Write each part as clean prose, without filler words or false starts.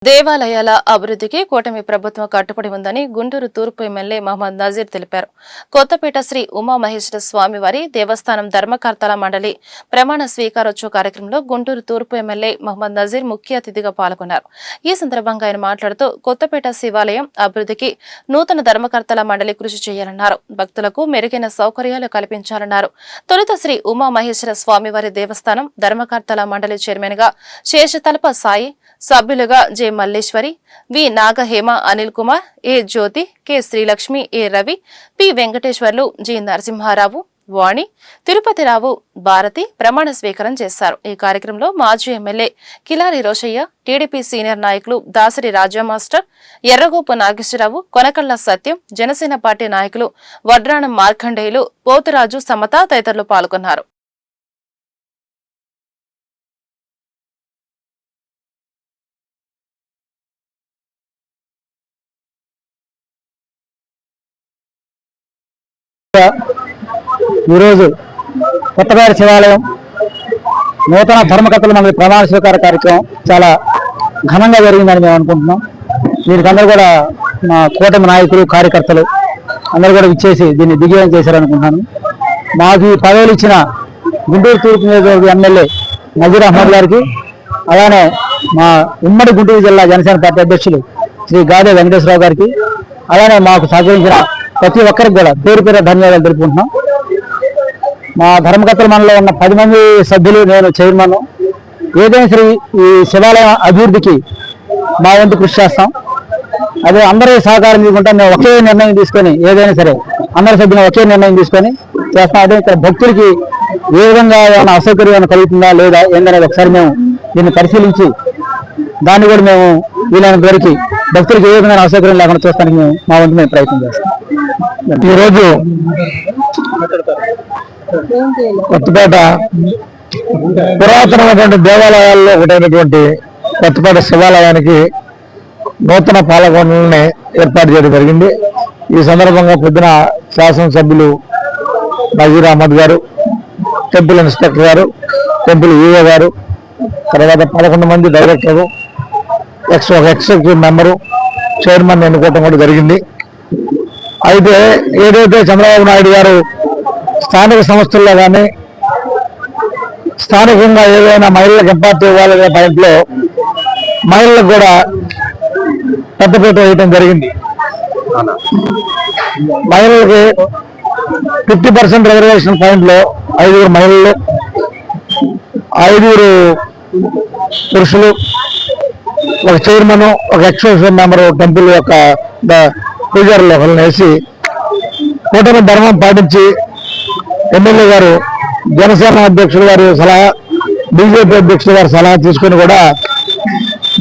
దేవాలయాల అభివృద్ధికి కూటమి ప్రభుత్వం కట్టుబడి ఉందని గుంటూరు తూర్పు ఎమ్మెల్యే మహమ్మద్ నజీర్ తెలిపారు. కొత్తపేట శ్రీ ఉమామహేశ్వర స్వామివారి దేవస్థానం ధర్మకర్తల మండలి ప్రమాణ స్వీకారోత్సవ కార్యక్రమంలో గుంటూరు తూర్పు ఎమ్మెల్యే మహమ్మద్ నజీర్ ముఖ్య అతిథిగా పాల్గొన్నారు. ఈ సందర్భంగా ఆయన మాట్లాడుతూ కొత్తపేట శివాలయం అభివృద్ధికి నూతన ధర్మకర్తల మండలి కృషి చేయాలన్నారు. భక్తులకు మెరుగైన సౌకర్యాలు కల్పించాలన్నారు. తొలుత శ్రీ ఉమామహేశ్వర స్వామివారి దేవస్థానం ధర్మకర్తల మండలి చైర్మన్ గా శేషతలప సాయి, సభ్యులుగా J Malleswari, V Nagahema, Anil Kumar, A Jyothi, K Srilakshmi, A Ravi, P Venkateswarlu, G Narasimharao, Vani, Tirupathirao, Bharathi ప్రమాణ స్వీకారం చేశారు. ఈ కార్యక్రమంలో మాజీ MLA Kilari Rosaiah, TDP senior నాయకులు దాసరి రాజా మాస్టర్, ఎర్రగోపు నాగేశ్వరరావు, కొనకళ్ల సత్యం, జనసేన పార్టీ నాయకులు వడ్రాణం మార్కండేయులు, పోతురాజు, సమత తదితరులు పాల్గొన్నారు. ఈరోజు కొత్తపేట శివాలయం నూతన ధర్మకర్తల మండలి ప్రమాణ స్వీకార కార్యక్రమం చాలా ఘనంగా జరిగిందని మేము అనుకుంటున్నాం. వీరికందరూ కూడా మా కూటమి నాయకులు, కార్యకర్తలు అందరూ కూడా ఇచ్చేసి దీన్ని దిగ్విజయం చేశారనుకుంటున్నాను. మాకు ఈ పదవులు ఇచ్చిన గుంటూరు తూర్పు నియోజకవర్గ ఎమ్మెల్యే నజీర్ అహ్మద్ గారికి, అలానే మా ఉమ్మడి గుంటూరు జిల్లా జనసేన పార్టీ అధ్యక్షులు శ్రీ గాదే వెంకటేశ్వరరావు గారికి, అలానే మాకు సహకరించిన ప్రతి ఒక్కరికి కూడా పేరు పేరు ధన్యవాదాలు తెలుపుకుంటున్నాం. మా ధర్మకర్తల మండలిలో ఉన్న 10 మంది సభ్యులు, నేను చైర్మన్. ఏదైనా సరే ఈ శివాలయం అభివృద్ధికి మా వంతు కృషి చేస్తాం. అదే అందరూ సహకారం తీసుకుంటాం. మేము ఒకే నిర్ణయం తీసుకొని, ఏదైనా సరే అందరి సభ్యులు ఒకే నిర్ణయం తీసుకొని చేస్తాం. అదే ఇక్కడ భక్తులకి ఏ విధంగా ఏమైనా అసౌకర్యం కలుగుతుందా లేదా ఏందనేది ఒకసారి మేము దీన్ని పరిశీలించి దాన్ని కూడా మేము వీలైనంత వరకు భక్తులకు ఏ విధంగా అసౌకర్యం లేకుండా చూస్తానికి మేము మా వంతు మేము ప్రయత్నం చేస్తాం. ఈరోజు కొత్తపేట పురాతనమైనటువంటి దేవాలయాల్లో ఒకటైనటువంటి కొత్తపేట శివాలయానికి నూతన పాలకొండలని ఏర్పాటు చేయడం జరిగింది. ఈ సందర్భంగా పొద్దున శాసనసభ్యులు నజీర్ అహ్మద్ గారు, టెంపుల్ ఇన్స్పెక్టర్ గారు, టెంపుల్ ఈఓ గారు, తర్వాత 11 మంది డైరెక్టరు, ఒక ఎగ్జిక్యూటివ్ మెంబరు, చైర్మన్ ఎన్నుకోవటం కూడా జరిగింది. అయితే ఏదైతే చంద్రబాబు నాయుడు గారు స్థానిక సంస్థల్లో కానీ స్థానికంగా ఏదైనా మహిళలకు ఇంపార్ట్ ఇవ్వాలనే పాయింట్లో మహిళలకు కూడా పెద్దపీట వేయటం జరిగింది. మహిళలకి 50% రిజర్వేషన్ పాయింట్లో 5 మహిళలు, 5 పురుషులు, ఒక చైర్మన్, ఒక ఎక్స్క్యూటివ్ మెంబరు, టెంపుల్ యొక్క పూజారులు ఒకరిని వేసి కూటమి ధర్మం పాటించి ఎమ్మెల్యే గారు, జనసేన అధ్యక్షుడు గారి సలహా, బీజేపీ అధ్యక్షుడు గారి సలహా తీసుకుని కూడా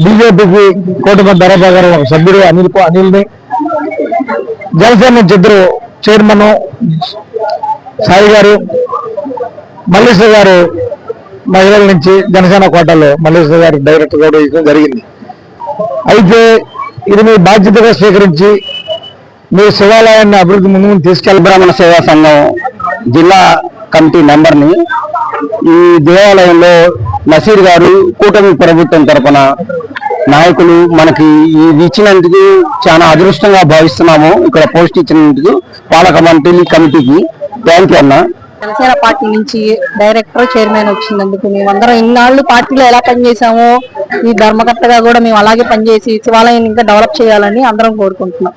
బీజేపీకి కూటమి ధర్మ గారు ఒక సభ్యుడు అనిల్ని, జనసేన నుంచి 2 చైర్మన్ సాయి గారు, మల్లేశ్వర గారు మహిళల నుంచి జనసేన కోటలో మల్లేశ్వర గారి డైరెక్టర్ కూడా ఇవ్వడం జరిగింది. అయితే ఇది మీ బాధ్యతగా స్వీకరించి మీ శివాలయాన్ని అభివృద్ధి ముందు తీసుకెళ్లి బ్రాహ్మణ సేవా సంఘం జిల్లా కమిటీ మెంబర్ని ఈ దేవాలయంలో నసీర్ గారు కూటమి ప్రభుత్వం తరఫున నాయకులు మనకి ఇది ఇచ్చినందుకు చాలా అదృష్టంగా భావిస్తున్నాము. ఇక్కడ పోస్ట్ ఇచ్చినందుకు పాలక మండలి కమిటీకి థ్యాంక్ యూ అన్న. జనసేన పార్టీ నుంచి డైరెక్టర్, చైర్మన్ వచ్చినందుకు మేమందరం ఇన్నాళ్ళు పార్టీలో ఎలా పనిచేసామో ఈ ధర్మకర్తగా కూడా మేము అలాగే పనిచేసి శివాలయాన్ని ఇంకా డెవలప్ చేయాలని అందరం కోరుకుంటున్నాం.